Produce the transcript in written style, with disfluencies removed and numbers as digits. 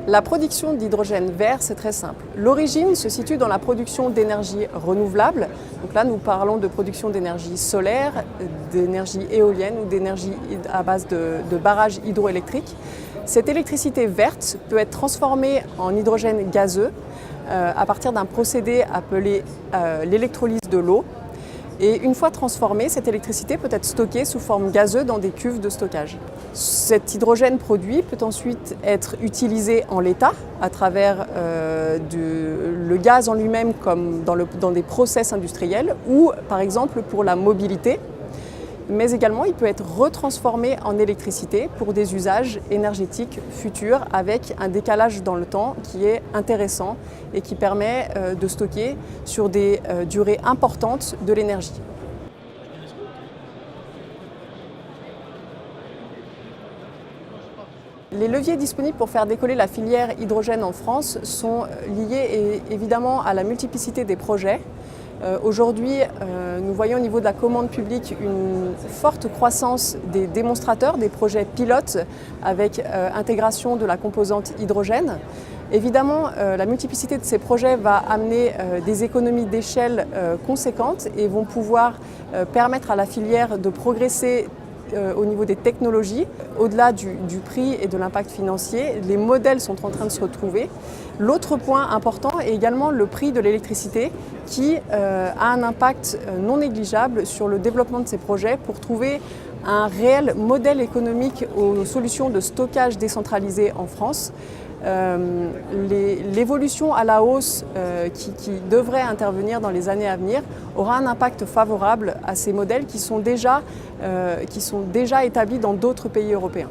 La production d'hydrogène vert, c'est très simple. L'origine se situe dans la production d'énergie renouvelable. Donc là, nous parlons de production d'énergie solaire, d'énergie éolienne ou d'énergie à base de barrages hydroélectriques. Cette électricité verte peut être transformée en hydrogène gazeux à partir d'un procédé appelé l'électrolyse de l'eau. Et une fois transformée, cette électricité peut être stockée sous forme gazeuse dans des cuves de stockage. Cet hydrogène produit peut ensuite être utilisé en l'état à travers le gaz en lui-même comme dans des process industriels ou par exemple pour la mobilité. Mais également il peut être retransformé en électricité pour des usages énergétiques futurs avec un décalage dans le temps qui est intéressant et qui permet de stocker sur des durées importantes de l'énergie. Les leviers disponibles pour faire décoller la filière hydrogène en France sont liés évidemment à la multiplicité des projets. Aujourd'hui, nous voyons au niveau de la commande publique une forte croissance des démonstrateurs, des projets pilotes avec intégration de la composante hydrogène. Évidemment, la multiplicité de ces projets va amener des économies d'échelle conséquentes et vont pouvoir permettre à la filière de progresser au niveau des technologies. Au-delà du prix et de l'impact financier, les modèles sont en train de se retrouver. L'autre point important est également le prix de l'électricité qui a un impact non négligeable sur le développement de ces projets pour trouver un réel modèle économique aux solutions de stockage décentralisé en France. L'évolution à la hausse qui devrait intervenir dans les années à venir aura un impact favorable à ces modèles qui sont déjà établis dans d'autres pays européens.